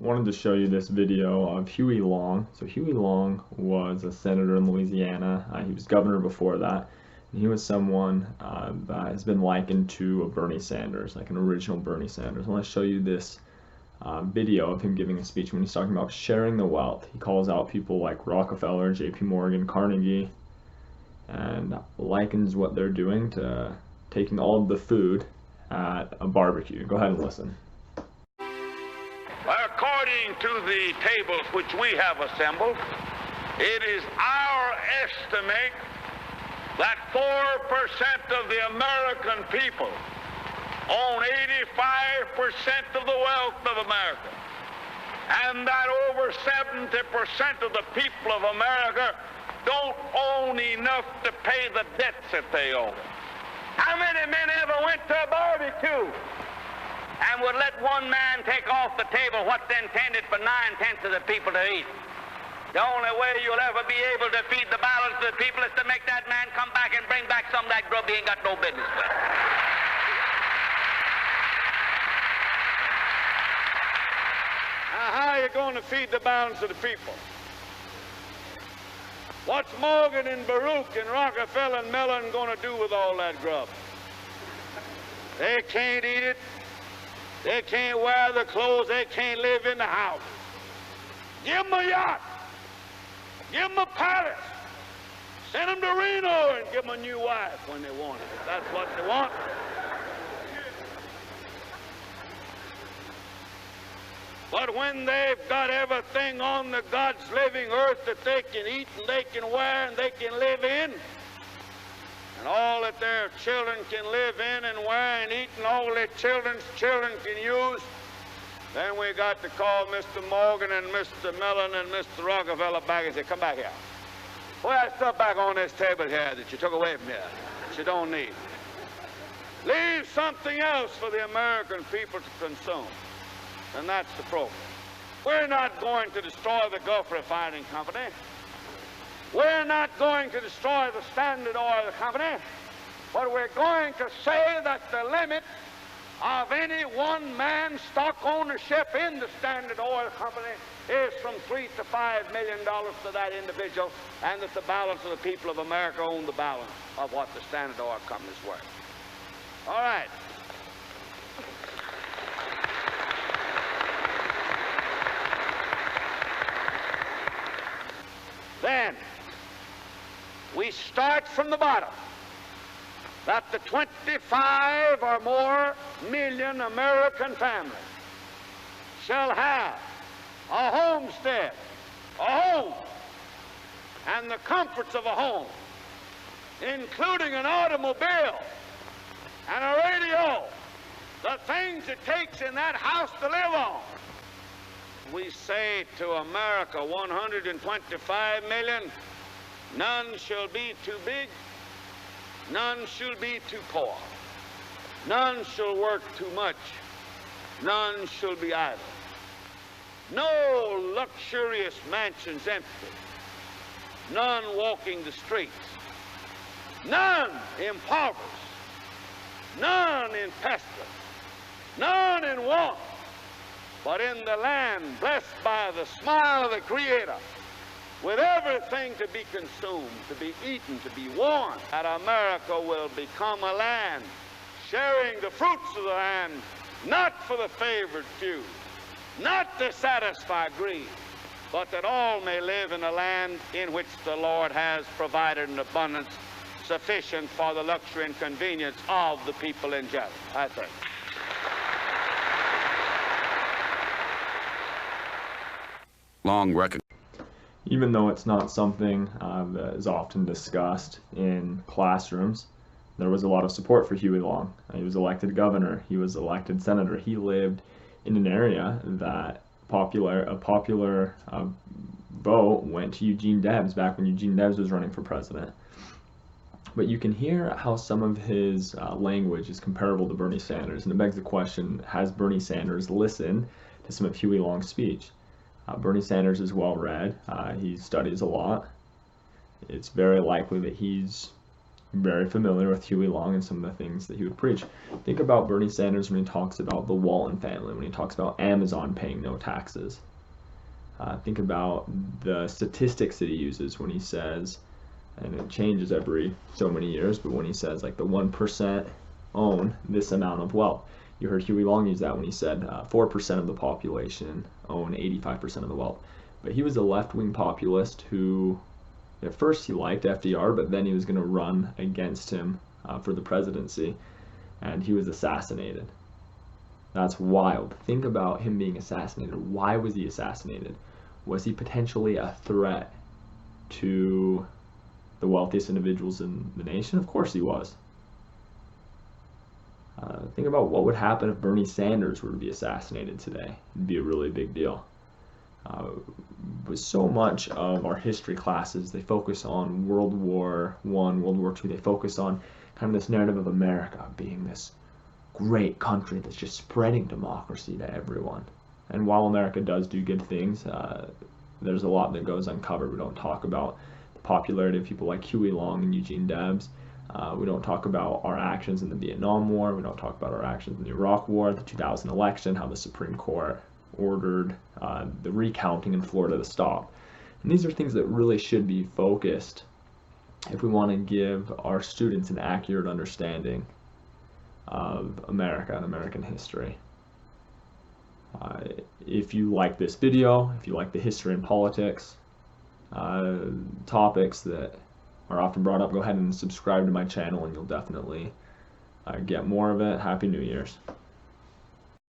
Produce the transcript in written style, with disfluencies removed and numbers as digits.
wanted to show you this video of Huey Long. So Huey Long was a senator in Louisiana. He was governor before that. And he was someone that has been likened to a Bernie Sanders, like an original Bernie Sanders. I want to show you this video of him giving a speech when he's talking about sharing the wealth. He calls out people like Rockefeller, J.P. Morgan, Carnegie, and likens what they're doing to taking all of the food at a barbecue. Go ahead and listen. According to the tables which we have assembled, it is our estimate that 4% of the American people own 85% of the wealth of America, and that over 70% of the people of America don't own enough to pay the debts that they owe. How many men ever went to a barbecue and would let one man take off the table what's intended for 9/10 of the people to eat? The only way you'll ever be able to feed the balance of the people is to make that man come back and bring back some of that grub he ain't got no business with. Now, how are you going to feed the balance of the people? What's Morgan and Baruch and Rockefeller and Mellon going to do with all that grub? They can't eat it. They can't wear the clothes. They can't live in the house. Give them a yacht. Give them a palace. Send them to Reno and give them a new wife when they want it. If that's what they want. But when they've got everything on the God's living earth that they can eat and they can wear and they can live in, and all that their children can live in and wear and eat and all their children's children can use, then we got to call Mr. Morgan and Mr. Mellon and Mr. Rockefeller back and say, come back here. Put that stuff back on this table here that you took away from here, that you don't need. Leave something else for the American people to consume. And that's the program. We're not going to destroy the Gulf Refining Company. We're not going to destroy the Standard Oil Company. But we're going to say that the limit of any one man's stock ownership in the Standard Oil Company is from $3 to $5 million to that individual, and that the balance of the people of America own the balance of what the Standard Oil Company is worth. All right. Then we start from the bottom, that the 25 or more million American families shall have a homestead, a home, and the comforts of a home, including an automobile and a radio, the things it takes in that house to live on. We say to America, 125 million, none shall be too big, none shall be too poor, none shall work too much, none shall be idle. No luxurious mansions empty, none walking the streets, none impoverished, none in pestilence, none in want, but in the land blessed by the smile of the Creator, with everything to be consumed, to be eaten, to be worn, that America will become a land sharing the fruits of the land, not for the favored few, not to satisfy greed, but that all may live in a land in which the Lord has provided an abundance sufficient for the luxury and convenience of the people in general, I think. Long record. Even though it's not something that is often discussed in classrooms, there was a lot of support for Huey Long. He was elected governor. He was elected senator. He lived in an area that a popular vote went to Eugene Debs back when Eugene Debs was running for president. But you can hear how some of his language is comparable to Bernie Sanders, and it begs the question, has Bernie Sanders listened to some of Huey Long's speech? Bernie Sanders is well read. He studies a lot. It's very likely that he's very familiar with Huey Long and some of the things that he would preach. Think about Bernie Sanders when he talks about the Walton family, when he talks about Amazon paying no taxes. Think about the statistics that he uses when he says, and it changes every so many years, but when he says like the 1% own this amount of wealth. You heard Huey Long use that when he said 4% of the population own 85% of the wealth. But he was a left-wing populist who, at first he liked FDR, but then he was going to run against him for the presidency, and he was assassinated. That's wild. Think about him being assassinated. Why was he assassinated? Was he potentially a threat to the wealthiest individuals in the nation? Of course he was. Think about what would happen if Bernie Sanders were to be assassinated today. It'd be a really big deal. With so much of our history classes, they focus on World War I, World War II. They focus on kind of this narrative of America being this great country that's just spreading democracy to everyone. And while America does do good things, there's a lot that goes uncovered. We don't talk about the popularity of people like Huey Long and Eugene Debs. We don't talk about our actions in the Vietnam War. We don't talk about our actions in the Iraq War, the 2000 election, how the Supreme Court ordered the recounting in Florida to stop. And these are things that really should be focused if we want to give our students an accurate understanding of America and American history. If you like this video, if you like the history and politics topics that are often brought up, go ahead and subscribe to my channel and you'll definitely get more of it. Happy New Year's.